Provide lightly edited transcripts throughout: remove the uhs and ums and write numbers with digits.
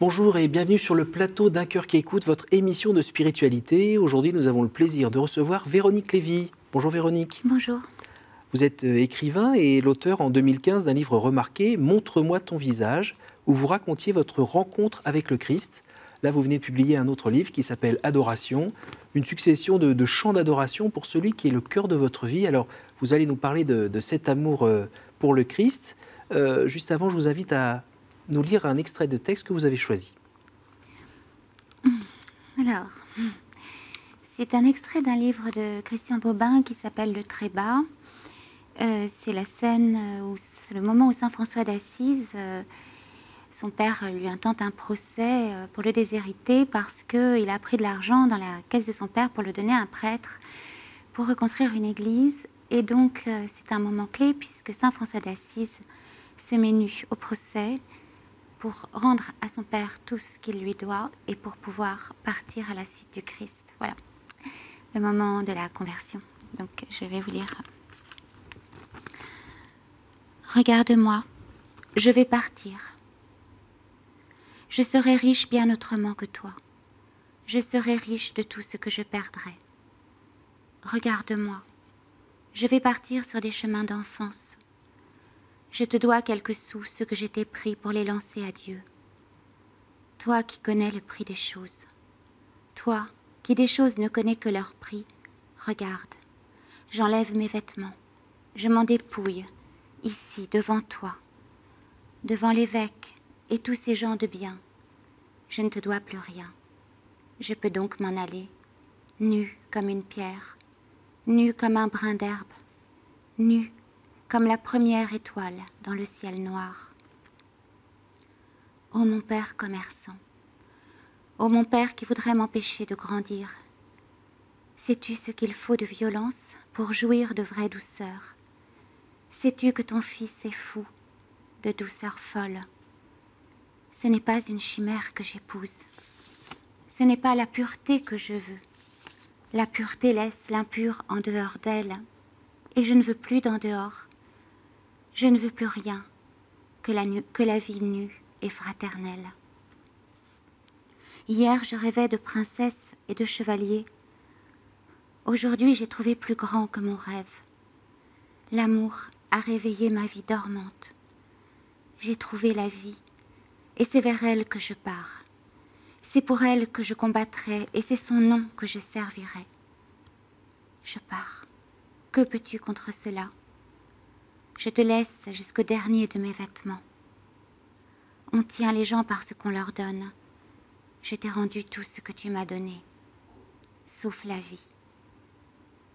Bonjour et bienvenue sur le plateau d'Un cœur qui écoute, votre émission de spiritualité. Aujourd'hui, nous avons le plaisir de recevoir Véronique Lévy. Bonjour Véronique. Bonjour. Vous êtes écrivain et l'auteur en 2015 d'un livre remarqué, Montre-moi ton visage, où vous racontiez votre rencontre avec le Christ. Là, vous venez de publier un autre livre qui s'appelle Adoration, une succession de chants d'adoration pour celui qui est le cœur de votre vie. Alors, vous allez nous parler de cet amour pour le Christ. Juste avant, je vous invite à nous lire un extrait de texte que vous avez choisi. Alors, c'est un extrait d'un livre de Christian Bobin qui s'appelle Le Trébat. C'est la scène, le moment où Saint François d'Assise, son père lui intente un procès pour le déshériter parce qu'il a pris de l'argent dans la caisse de son père pour le donner à un prêtre pour reconstruire une église. Et donc, c'est un moment clé puisque Saint François d'Assise se met nu au procès pour rendre à son père tout ce qu'il lui doit et pour pouvoir partir à la suite du Christ. Voilà, le moment de la conversion. Donc, je vais vous lire. Regarde-moi, je vais partir. Je serai riche bien autrement que toi. Je serai riche de tout ce que je perdrai. Regarde-moi, je vais partir sur des chemins d'enfance. Je te dois quelques sous, ce que je t'ai pris pour les lancer à Dieu. Toi qui connais le prix des choses. Toi qui des choses ne connais que leur prix. Regarde, j'enlève mes vêtements. Je m'en dépouille, ici, devant toi. Devant l'évêque et tous ces gens de bien. Je ne te dois plus rien. Je peux donc m'en aller, nue comme une pierre, nue comme un brin d'herbe, nue comme la première étoile dans le ciel noir. Ô mon père commerçant, ô mon père qui voudrait m'empêcher de grandir, sais-tu ce qu'il faut de violence pour jouir de vraie douceur? Sais-tu que ton fils est fou, de douceur folle? Ce n'est pas une chimère que j'épouse, ce n'est pas la pureté que je veux. La pureté laisse l'impur en dehors d'elle, et je ne veux plus d'en dehors. Je ne veux plus rien que la vie nue et fraternelle. Hier, je rêvais de princesse et de chevalier. Aujourd'hui, j'ai trouvé plus grand que mon rêve. L'amour a réveillé ma vie dormante. J'ai trouvé la vie, et c'est vers elle que je pars. C'est pour elle que je combattrai, et c'est son nom que je servirai. Je pars. Que peux-tu contre cela? Je te laisse jusqu'au dernier de mes vêtements. On tient les gens par ce qu'on leur donne. Je t'ai rendu tout ce que tu m'as donné, sauf la vie.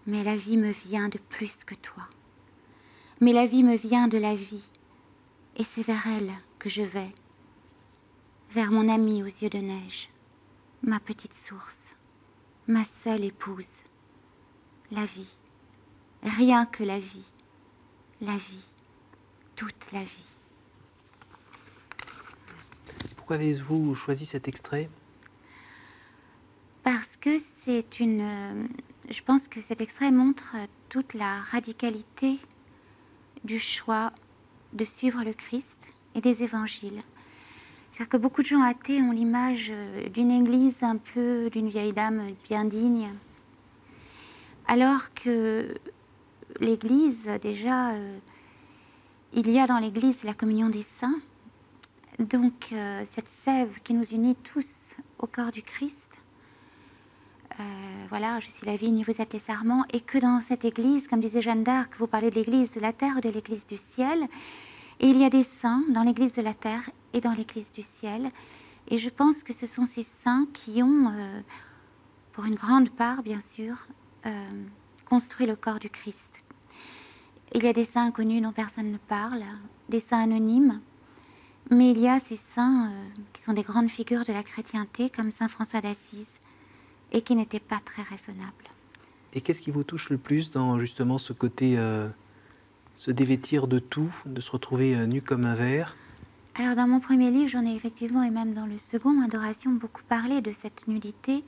Mais la vie me vient de plus que toi. Mais la vie me vient de la vie, et c'est vers elle que je vais, vers mon amie aux yeux de neige, ma petite source, ma seule épouse, la vie, rien que la vie, toute la vie. Pourquoi avez-vous choisi cet extrait? Parce que c'est je pense que cet extrait montre toute la radicalité du choix de suivre le Christ et des évangiles. C'est-à-dire que beaucoup de gens athées ont l'image d'une église un peu, d'une vieille dame bien digne, alors que l'église, déjà, il y a dans l'église la communion des saints, donc cette sève qui nous unit tous au corps du Christ. Voilà, je suis la vigne, vous êtes les sarments, et que dans cette église, comme disait Jeanne d'Arc, vous parlez de l'église de la terre ou de l'église du ciel, et il y a des saints dans l'église de la terre et dans l'église du ciel, et je pense que ce sont ces saints qui ont, pour une grande part bien sûr, construit le corps du Christ. Il y a des saints inconnus dont personne ne parle, des saints anonymes, mais il y a ces saints qui sont des grandes figures de la chrétienté, comme Saint François d'Assise, et qui n'étaient pas très raisonnables. Et qu'est-ce qui vous touche le plus dans justement ce côté, se dévêtir de tout, de se retrouver nu comme un verre? Alors dans mon premier livre, j'en ai effectivement, et même dans le second, Adoration, beaucoup parlé de cette nudité.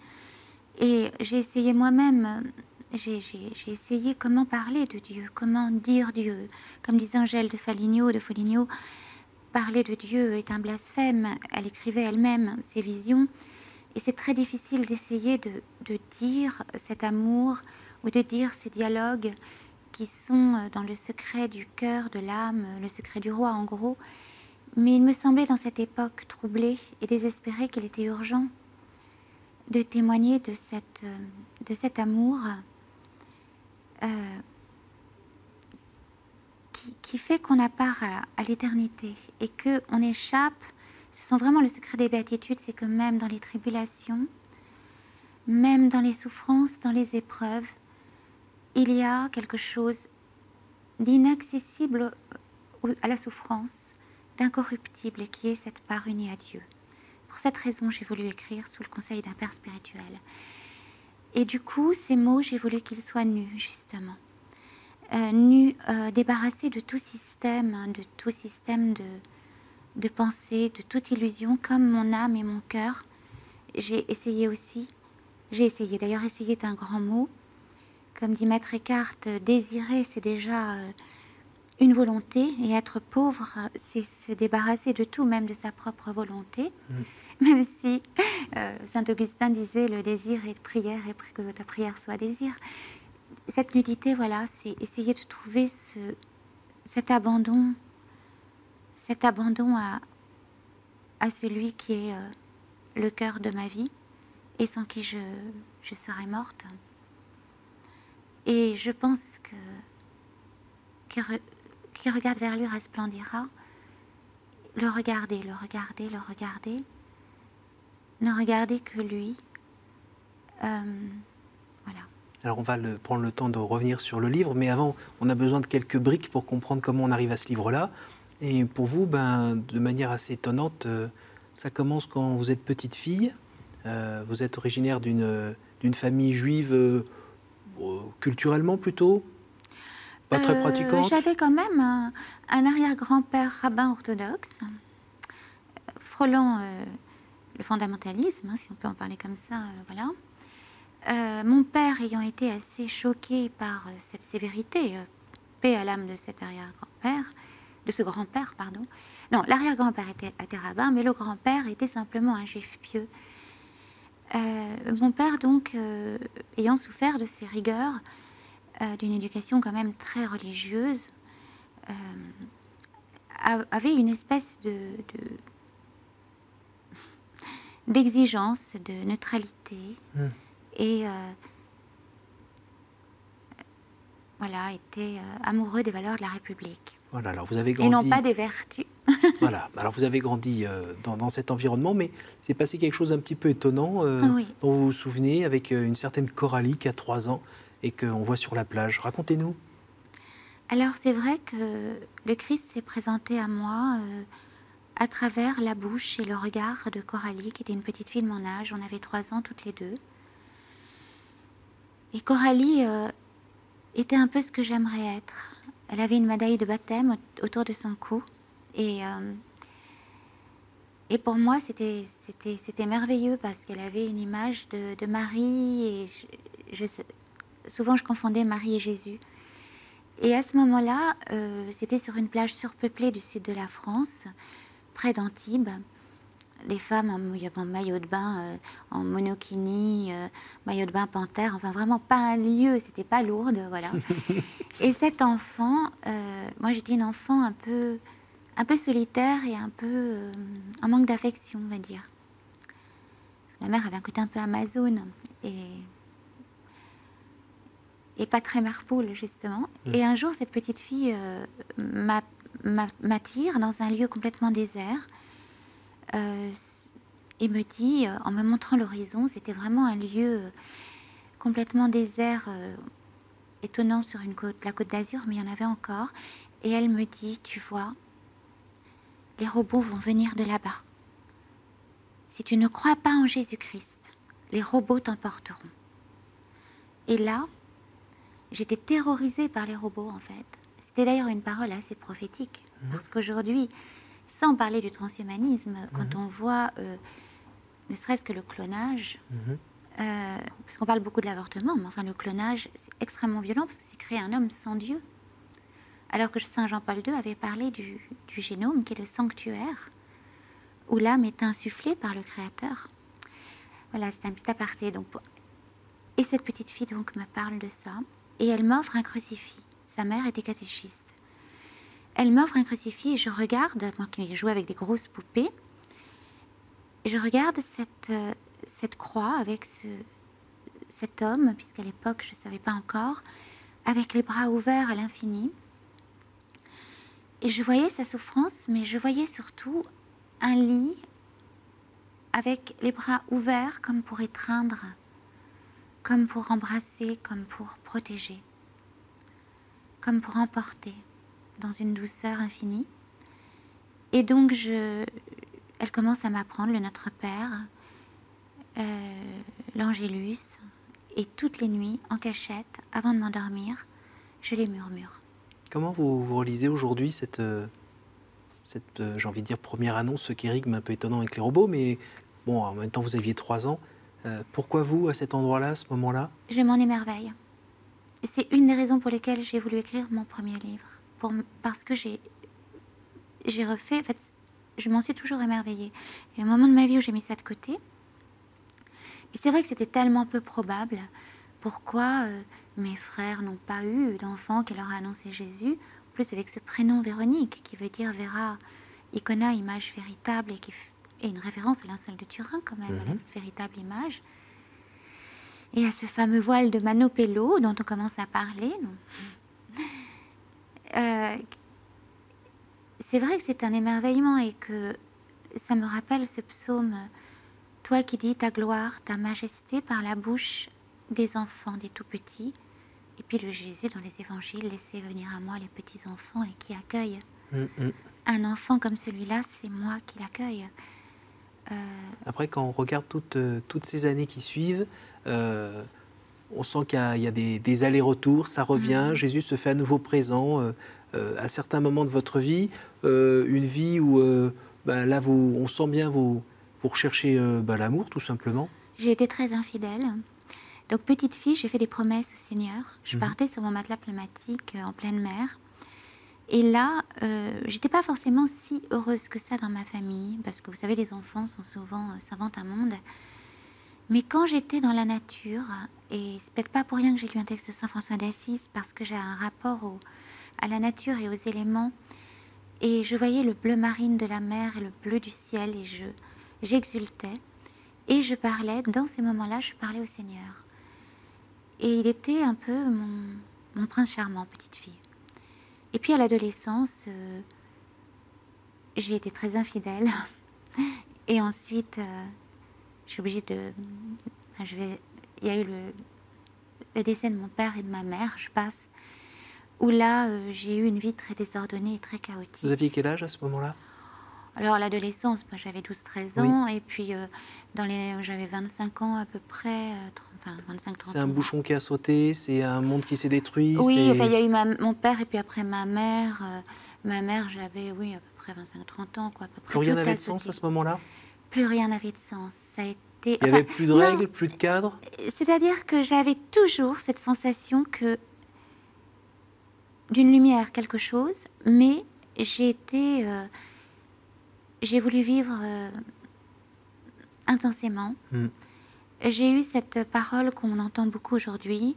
Et j'ai essayé moi-même, j'ai essayé comment parler de Dieu, comment dire Dieu. Comme disait Angèle de Foligno, parler de Dieu est un blasphème. Elle écrivait elle-même ses visions. Et c'est très difficile d'essayer de dire cet amour ou de dire ces dialogues qui sont dans le secret du cœur, de l'âme, le secret du roi en gros. Mais il me semblait dans cette époque troublée et désespérée qu'il était urgent de témoigner de cet amour qui fait qu'on a part à l'éternité et qu'on échappe. Ce sont vraiment le secret des béatitudes, c'est que même dans les tribulations, même dans les souffrances, dans les épreuves, il y a quelque chose d'inaccessible à la souffrance, d'incorruptible, qui est cette part unie à Dieu. Pour cette raison, j'ai voulu écrire sous le conseil d'un père spirituel. Et du coup, ces mots, j'ai voulu qu'ils soient nus, justement. Nus, débarrassés de tout système, de pensée, de toute illusion, comme mon âme et mon cœur. J'ai essayé, d'ailleurs essayer est un grand mot. Comme dit Maître Eckhart, désirer, c'est déjà une volonté, et être pauvre, c'est se débarrasser de tout, même de sa propre volonté. Même si Saint Augustin disait le désir est prière et que ta prière soit désir. Cette nudité, voilà, c'est essayer de trouver cet abandon à celui qui est le cœur de ma vie et sans qui je serais morte. Et je pense qui regarde vers lui resplendira. Le regarder, ne regarder que lui. Voilà. Alors on va prendre le temps de revenir sur le livre, mais avant, on a besoin de quelques briques pour comprendre comment on arrive à ce livre-là. Et pour vous, de manière assez étonnante, ça commence quand vous êtes petite fille. Vous êtes originaire d'une famille juive culturellement plutôt pas très pratiquante. J'avais quand même un arrière-grand-père rabbin orthodoxe, frôlant le fondamentalisme, si on peut en parler comme ça, voilà. Mon père ayant été assez choqué par cette sévérité, paix à l'âme de cet arrière-grand-père, de ce grand-père, pardon. Non, l'arrière-grand-père était rabbin, mais le grand-père était simplement un juif pieux. Mon père, donc, ayant souffert de ces rigueurs, d'une éducation quand même très religieuse, avait une espèce d'exigence, de neutralité, et voilà, était amoureux des valeurs de la République. Voilà, alors vous avez grandi... Et non pas des vertus. Voilà, alors vous avez grandi dans cet environnement, mais c'est passé quelque chose d'un petit peu étonnant, Oui. dont vous vous souvenez, avec une certaine Coralie qui a 3 ans et qu'on voit sur la plage. Racontez-nous. Alors c'est vrai que le Christ s'est présenté à moi à travers la bouche et le regard de Coralie, qui était une petite fille de mon âge. On avait 3 ans toutes les deux. Et Coralie était un peu ce que j'aimerais être. Elle avait une médaille de baptême autour de son cou. Et pour moi, c'était merveilleux parce qu'elle avait une image de Marie. Et souvent, je confondais Marie et Jésus. Et à ce moment-là, c'était sur une plage surpeuplée du sud de la France, près d'Antibes. Les femmes en maillot de bain, en monokini, maillot de bain panthère, enfin vraiment pas un lieu, c'était pas Lourdes, voilà. Et cet enfant, moi j'étais une enfant un peu solitaire et un peu en manque d'affection, on va dire. Ma mère avait un côté un peu Amazone et pas très mère poule, justement. Et un jour, cette petite fille m'attire dans un lieu complètement désert et me dit, en me montrant l'horizon, c'était vraiment un lieu complètement désert, étonnant sur la côte d'Azur, mais il y en avait encore. Et elle me dit, tu vois, les robots vont venir de là-bas. Si tu ne crois pas en Jésus-Christ, les robots t'emporteront. Et là, j'étais terrorisée par les robots, en fait. C'était d'ailleurs une parole assez prophétique, parce qu'aujourd'hui, sans parler du transhumanisme, quand on voit, ne serait-ce que le clonage, parce qu'on parle beaucoup de l'avortement, mais enfin le clonage, c'est extrêmement violent, parce que c'est créer un homme sans Dieu. alors que Saint Jean-Paul II avait parlé du génome, qui est le sanctuaire, où l'âme est insufflée par le Créateur. Voilà, c'est un petit aparté. Donc, et cette petite fille donc me parle de ça, et elle m'offre un crucifix. Sa mère était catéchiste. Elle m'offre un crucifix et je regarde, moi qui joue avec des grosses poupées, je regarde cette croix avec cet homme, puisqu'à l'époque je ne savais pas encore, avec les bras ouverts à l'infini. Et je voyais sa souffrance, mais je voyais surtout un lit avec les bras ouverts comme pour étreindre, comme pour embrasser, comme pour protéger, comme pour emporter dans une douceur infinie. Et donc elle commence à m'apprendre le Notre Père, l'Angélus, et toutes les nuits, en cachette, avant de m'endormir, je les murmure. Comment vous relisez aujourd'hui cette j'ai envie de dire, première annonce, ce qui rythme un peu étonnant avec les robots, mais bon, en même temps, vous aviez 3 ans. Pourquoi vous, à cet endroit-là, à ce moment-là? Je m'en émerveille. C'est une des raisons pour lesquelles j'ai voulu écrire mon premier livre. Parce que j'ai refait... En fait, je m'en suis toujours émerveillée. Il y a un moment de ma vie où j'ai mis ça de côté. Mais c'est vrai que c'était tellement peu probable. Pourquoi mes frères n'ont pas eu d'enfant qui leur a annoncé Jésus, en plus avec ce prénom Véronique, qui veut dire Vera Icona, image véritable, et qui est une référence à linceul de Turin quand même, à la véritable image. Et à ce fameux voile de Manopello dont on commence à parler. C'est vrai que c'est un émerveillement et que ça me rappelle ce psaume « Toi qui dis ta gloire, ta majesté par la bouche des enfants, des tout-petits ». Et puis le Jésus dans les évangiles « Laissez venir à moi les petits-enfants » et qui accueille. Un enfant comme celui-là, c'est moi qui l'accueille. Après, quand on regarde toutes ces années qui suivent, on sent qu'il y a des allers-retours, ça revient, Jésus se fait à nouveau présent à certains moments de votre vie, une vie où là, on sent bien vous recherchez l'amour, tout simplement. J'ai été très infidèle. Donc, petite fille, j'ai fait des promesses au Seigneur. Je partais sur mon matelas pneumatique en pleine mer. Et là, j'étais pas forcément si heureuse que ça dans ma famille, parce que vous savez, les enfants sont souvent s'inventent un monde. Mais quand j'étais dans la nature, et c'est peut-être pas pour rien que j'ai lu un texte de Saint François d'Assise, parce que j'ai un rapport à la nature et aux éléments, et je voyais le bleu marine de la mer et le bleu du ciel, et j'exultais, et je parlais, dans ces moments-là, je parlais au Seigneur. Et il était un peu mon prince charmant, petite fille. Et puis à l'adolescence, j'ai été très infidèle. Et ensuite, je suis obligée de... il y a eu le décès de mon père et de ma mère, je passe, où là, j'ai eu une vie très désordonnée et très chaotique. Vous aviez quel âge à ce moment-là? Alors, l'adolescence, moi, j'avais 12-13 ans, et puis j'avais 25 ans à peu près, 25-30 ans. C'est un bouchon qui a sauté, c'est un monde qui s'est détruit. Oui, enfin, il y a eu mon père, et puis après ma mère. Ma mère, j'avais, oui, à peu près 25-30 ans, quoi, à peu près. Plus rien n'avait de sens à ce moment-là? Plus rien n'avait de sens. Ça a été... Il n'y avait plus de règles, plus de cadres? C'est-à-dire que j'avais toujours cette sensation que d'une lumière, quelque chose, mais j'ai voulu vivre intensément. J'ai eu cette parole qu'on entend beaucoup aujourd'hui.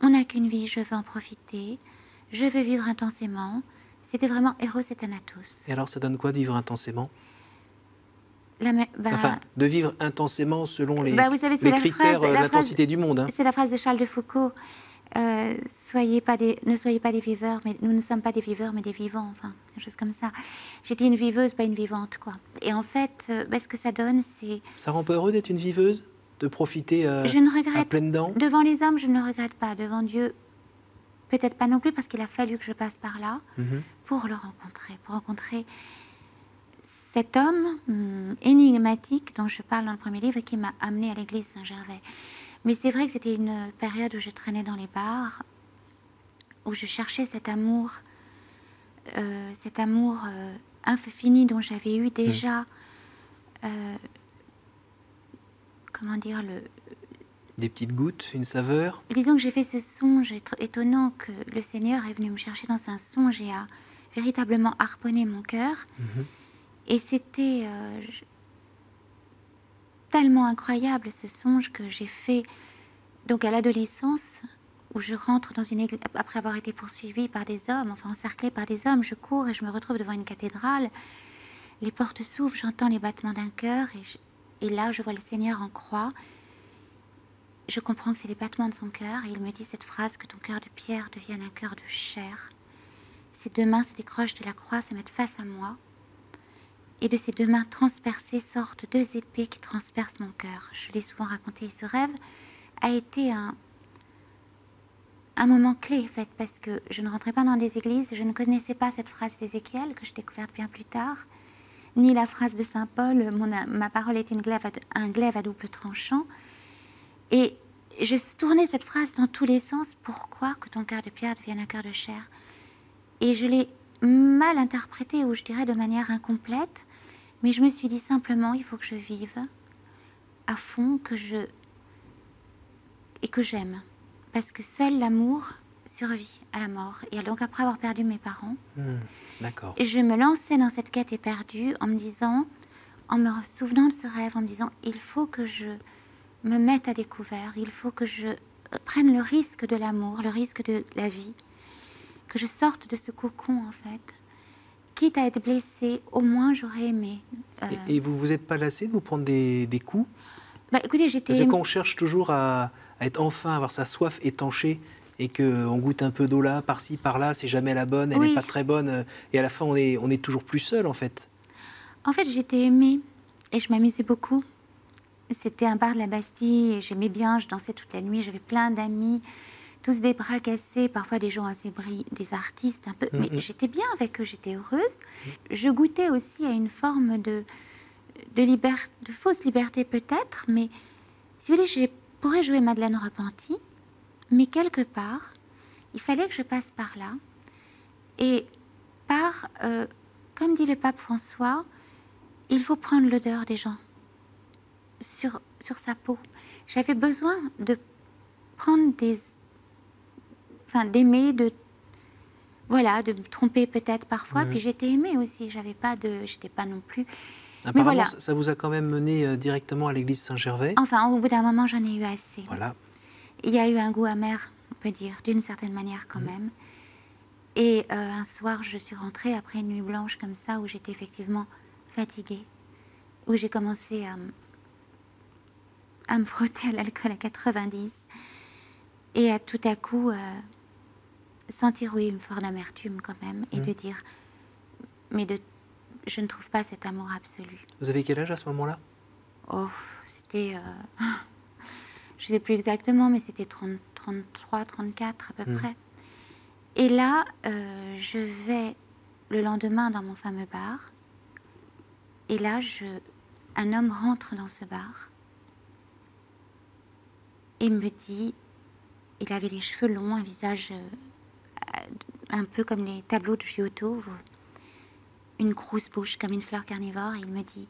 On n'a qu'une vie, je veux en profiter. Je veux vivre intensément. C'était vraiment Eros et Thanatos. Et alors, ça donne quoi de vivre intensément? Enfin, de vivre intensément selon les phrase, critères de l'intensité du monde. Hein. C'est la phrase de Charles de Foucault. Ne soyez pas des viveurs, mais nous ne sommes pas des viveurs, mais des vivants, enfin, quelque chose comme ça. J'étais une viveuse, pas une vivante, quoi. Et en fait, ce que ça donne, c'est... Ça rend pas heureux d'être une viveuse? De profiter à pleines dents? Devant les hommes, je ne le regrette pas. Devant Dieu, peut-être pas non plus, parce qu'il a fallu que je passe par là pour le rencontrer, pour rencontrer cet homme énigmatique dont je parle dans le premier livre et qui m'a amenée à l'église Saint-Gervais. Mais c'est vrai que c'était une période où je traînais dans les bars, où je cherchais cet amour infini dont j'avais eu déjà, comment dire, Des petites gouttes, une saveur? Disons que j'ai fait ce songe étonnant que le Seigneur est venu me chercher dans un songe et a véritablement harponné mon cœur. Mhm. Et c'était tellement incroyable ce songe que j'ai fait donc à l'adolescence, où je rentre dans une église, après avoir été poursuivie par des hommes, enfin encerclée par des hommes, je cours et je me retrouve devant une cathédrale. Les portes s'ouvrent, j'entends les battements d'un cœur et là je vois le Seigneur en croix. Je comprends que c'est les battements de son cœur et il me dit cette phrase: que ton cœur de pierre devienne un cœur de chair. Ses deux mains se décrochent de la croix, se mettent face à moi. Et de ces deux mains transpercées sortent deux épées qui transpercent mon cœur. Je l'ai souvent raconté. Ce rêve a été un moment clé, en fait, parce que je ne rentrais pas dans des églises, je ne connaissais pas cette phrase d'Ézéchiel, que j'ai découverte bien plus tard, ni la phrase de saint Paul, ma parole est un glaive à double tranchant. Et je tournais cette phrase dans tous les sens. Pourquoi que ton cœur de pierre devienne un cœur de chair? Et je l'ai mal interprétée, ou je dirais de manière incomplète, mais je me suis dit simplement, il faut que je vive à fond, et que j'aime. Parce que seul l'amour survit à la mort. Et donc après avoir perdu mes parents, D'accord. je me lançais dans cette quête éperdue en me disant, en me souvenant de ce rêve, en me disant, il faut que je me mette à découvert, il faut que je prenne le risque de l'amour, le risque de la vie, que je sorte de ce cocon en fait. Quitte à être blessée, au moins j'aurais aimé. Et vous vous êtes pas lassé de vous prendre des coups? Bah, écoutez, Parce que quand on cherche toujours à être enfin, avoir sa soif étanchée, et qu'on goûte un peu d'eau là, par-ci, par-là, c'est jamais la bonne, elle n'est Oui. pas très bonne, et à la fin on est toujours plus seul en fait. En fait, j'étais aimée et je m'amusais beaucoup. C'était un bar de la Bastille et j'aimais bien, je dansais toute la nuit, j'avais plein d'amis, tous des bras cassés, parfois des gens assez des artistes un peu, mais j'étais bien avec eux, j'étais heureuse. Je goûtais aussi à une forme de fausse liberté peut-être, mais si vous voulez, je pourrais jouer Madeleine repentie, mais quelque part, il fallait que je passe par là. Et comme dit le pape François, il faut prendre l'odeur des gens sur sa peau. J'avais besoin de prendre d'aimer, voilà, de me tromper peut-être parfois. Puis j'étais aimée aussi, j'étais pas non plus. Apparemment, Mais voilà. ça vous a quand même mené directement à l'église Saint-Gervais. Enfin, au bout d'un moment, j'en ai eu assez. Voilà. Il y a eu un goût amer, on peut dire, d'une certaine manière quand même. Et un soir, je suis rentrée après une nuit blanche comme ça, où j'étais effectivement fatiguée, où j'ai commencé à me frotter à l'alcool à 90, et à tout à coup sentir, oui, une forte amertume quand même, et de dire, je ne trouve pas cet amour absolu. Vous avez quel âge à ce moment-là? Oh, c'était, je ne sais plus exactement, mais c'était 33, 34 à peu près. Et là, je vais le lendemain dans mon fameux bar. Et là, un homme rentre dans ce bar et me dit, il avait les cheveux longs, un visage un peu comme les tableaux de Giotto, une grosse bouche comme une fleur carnivore. Et il me dit,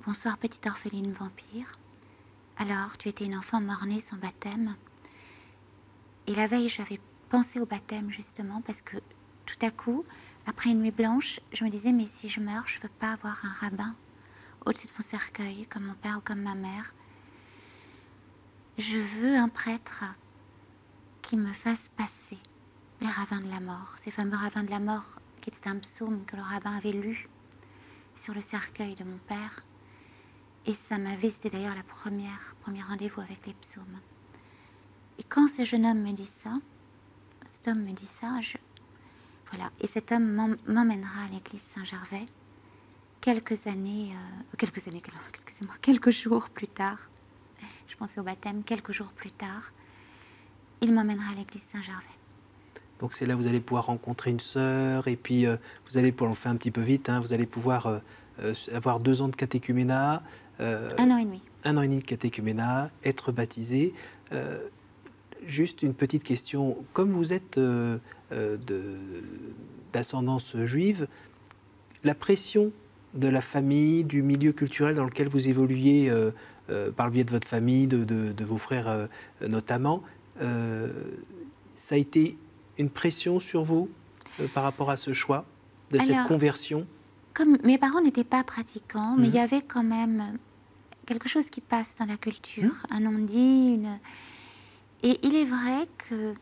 bonsoir petite orpheline vampire. Alors, tu étais une enfant mort-née sans baptême. Et la veille, j'avais pensé au baptême justement parce que tout à coup, après une nuit blanche, je me disais, mais si je meurs, je veux pas avoir un rabbin au-dessus de mon cercueil, comme mon père ou comme ma mère. Je veux un prêtre qui me fasse passer les ravins de la mort, ces fameux ravins de la mort qui étaient un psaume que le rabbin avait lu sur le cercueil de mon père. Et c'était d'ailleurs premier rendez-vous avec les psaumes. Et quand ce jeune homme me dit ça, voilà. Et cet homme m'emmènera à l'église Saint-Gervais quelques jours plus tard. Je pensais au baptême, quelques jours plus tard, il m'emmènera à l'église Saint-Gervais. Donc c'est là où vous allez pouvoir rencontrer une sœur, et puis vous allez, pour le faire un petit peu vite, vous allez pouvoir avoir 2 ans de catéchuménat. 1 an et demi. 1 an et demi de catéchuménat, être baptisé. Juste une petite question. Comme vous êtes d'ascendance juive, la pression de la famille, du milieu culturel dans lequel vous évoluiez par le biais de votre famille, de vos frères notamment. Ça a été une pression sur vous par rapport à ce choix, de cette conversion? Comme mes parents n'étaient pas pratiquants, mais il y Mhm. avait quand même quelque chose qui passe dans la culture, un non-dit, et il est vrai que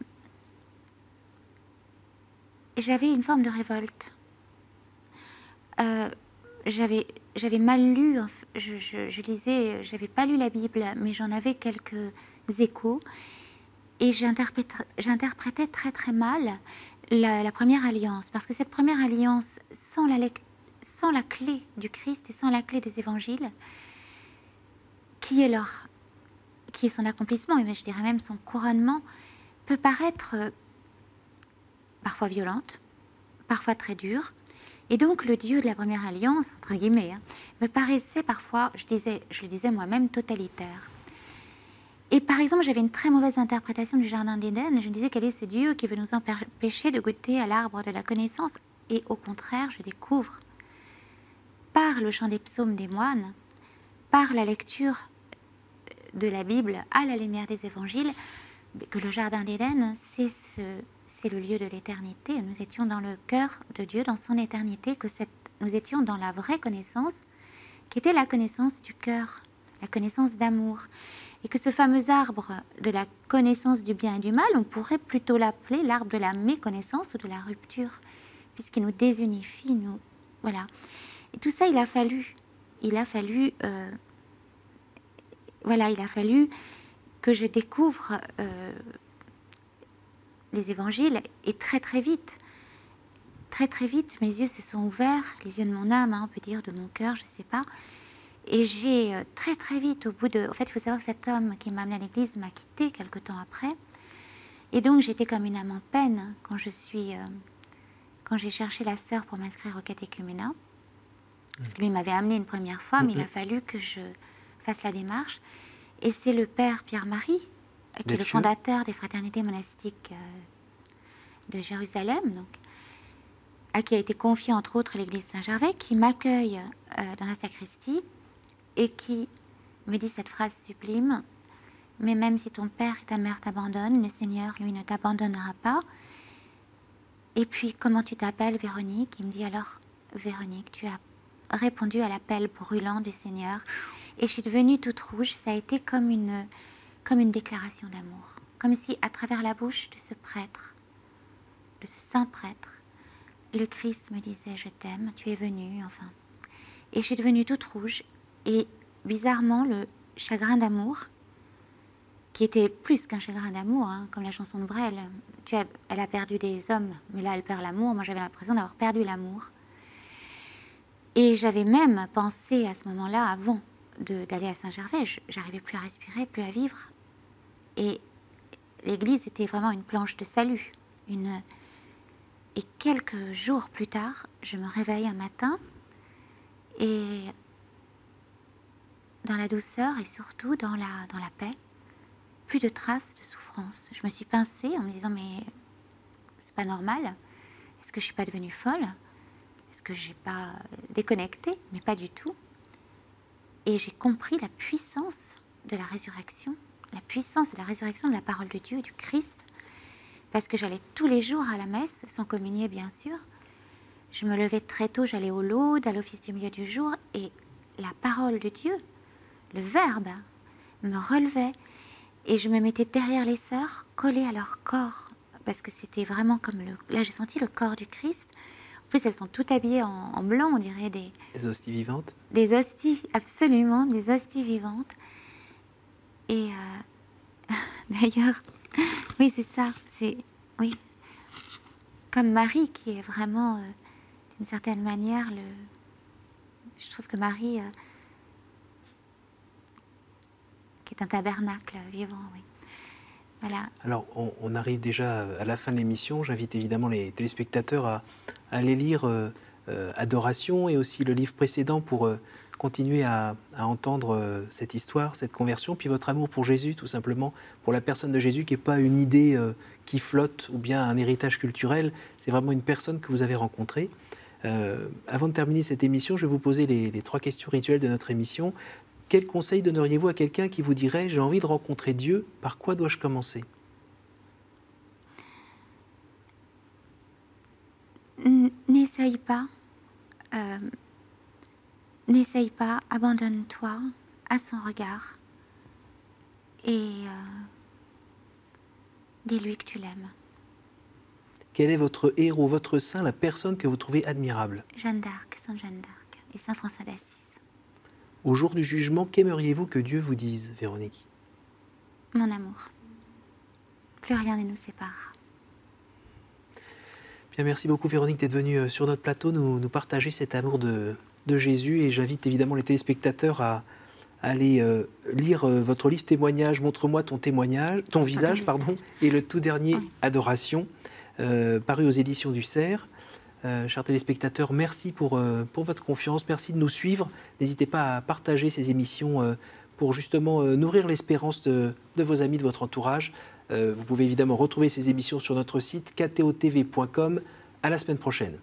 j'avais une forme de révolte. J'avais mal lu, je lisais, j'avais pas lu la Bible, mais j'en avais quelques échos, et j'interprétais très très mal la première alliance, parce que cette première alliance, sans la clé du Christ et sans la clé des évangiles, qui est son accomplissement, et je dirais même son couronnement, peut paraître parfois violente, parfois très dure. Et donc le Dieu de la première alliance, entre guillemets, me paraissait parfois, je le disais moi-même, totalitaire. Et par exemple, j'avais une très mauvaise interprétation du Jardin d'Éden. Je me disais, quel est ce Dieu qui veut nous empêcher de goûter à l'arbre de la connaissance? Et au contraire, je découvre, par le chant des psaumes des moines, par la lecture de la Bible à la lumière des évangiles, que le Jardin d'Éden, c'est le lieu de l'éternité. Nous étions dans le cœur de Dieu, dans son éternité, nous étions dans la vraie connaissance, qui était la connaissance du cœur, la connaissance d'amour. Et que ce fameux arbre de la connaissance du bien et du mal, on pourrait plutôt l'appeler l'arbre de la méconnaissance ou de la rupture, puisqu'il nous désunifie, voilà. Et tout ça, il a fallu que je découvre les évangiles, et très très vite, mes yeux se sont ouverts, les yeux de mon âme, on peut dire, de mon cœur, je sais pas. Et j'ai très très vite, en fait, il faut savoir que cet homme qui m'a amené à l'église m'a quitté quelque temps après. Et donc j'étais comme une âme en peine quand j'ai cherché la sœur pour m'inscrire au catéchuménat. Parce que lui m'avait amené une première fois, mais il a fallu que je fasse la démarche. Et c'est le père Pierre-Marie, qui est le fondateur des fraternités monastiques de Jérusalem, donc, à qui a été confié entre autres l'église Saint-Gervais, qui m'accueille dans la sacristie et qui me dit cette phrase sublime: mais même si ton père et ta mère t'abandonnent, le Seigneur, lui, ne t'abandonnera pas. Et puis, comment tu t'appelles, Véronique? Il me dit, alors, Véronique, tu as répondu à l'appel brûlant du Seigneur. Et je suis devenue toute rouge. Ça a été comme une déclaration d'amour. Comme si, à travers la bouche de ce prêtre, de ce saint prêtre, le Christ me disait, je t'aime, tu es venu, enfin. Et je suis devenue toute rouge. Et bizarrement, le chagrin d'amour, qui était plus qu'un chagrin d'amour, comme la chanson de Brel, elle a perdu des hommes, mais là elle perd l'amour. Moi j'avais l'impression d'avoir perdu l'amour. Et j'avais même pensé à ce moment-là, avant d'aller à Saint-Gervais, j'arrivais plus à respirer, plus à vivre. Et l'église était vraiment une planche de salut. Et quelques jours plus tard, je me réveille un matin, et dans la douceur et surtout dans la paix, plus de traces de souffrance. Je me suis pincée en me disant, mais c'est pas normal. Est-ce que je suis pas devenue folle? Est-ce que j'ai pas déconnecté? Mais pas du tout. Et j'ai compris la puissance de la résurrection, de la parole de Dieu et du Christ, parce que j'allais tous les jours à la messe, sans communier bien sûr. Je me levais très tôt, j'allais au laude, à l'office du milieu du jour, et la parole de Dieu, le Verbe, me relevait. Et je me mettais derrière les sœurs, collée à leur corps, parce que c'était vraiment comme là j'ai senti le corps du Christ. En plus, elles sont toutes habillées en blanc, on dirait des hosties vivantes. Des hosties, absolument, des hosties vivantes. Et d'ailleurs, oui, c'est ça, oui, comme Marie qui est vraiment, d'une certaine manière, je trouve que Marie, qui est un tabernacle vivant, oui. Voilà. Alors, on arrive déjà à la fin de l'émission. J'invite évidemment les téléspectateurs à aller lire Adoration et aussi le livre précédent pour continuer à entendre cette histoire, cette conversion, puis votre amour pour Jésus, tout simplement, pour la personne de Jésus, qui n'est pas une idée qui flotte ou bien un héritage culturel. C'est vraiment une personne que vous avez rencontrée. Avant de terminer cette émission, je vais vous poser les 3 questions rituelles de notre émission. Quel conseil donneriez-vous à quelqu'un qui vous dirait « J'ai envie de rencontrer Dieu, par quoi dois-je commencer ?» N'essaye pas. N'essaye pas, abandonne-toi à son regard et dis-lui que tu l'aimes. Quel est votre héros, votre saint, la personne que vous trouvez admirable? Jeanne d'Arc, Sainte Jeanne d'Arc et Saint François d'Assise. Au jour du jugement, qu'aimeriez-vous que Dieu vous dise, Véronique? Mon amour, plus rien ne nous sépare. Bien, merci beaucoup Véronique d'être venue sur notre plateau nous partager cet amour de Jésus, et j'invite évidemment les téléspectateurs à aller lire votre livre témoignage, Montre-moi ton visage, et le tout dernier, oui. Adoration, paru aux éditions du Cerf. Chers téléspectateurs, merci pour votre confiance, merci de nous suivre. N'hésitez pas à partager ces émissions pour justement nourrir l'espérance de vos amis, de votre entourage. Vous pouvez évidemment retrouver ces émissions sur notre site ktotv.com. À la semaine prochaine.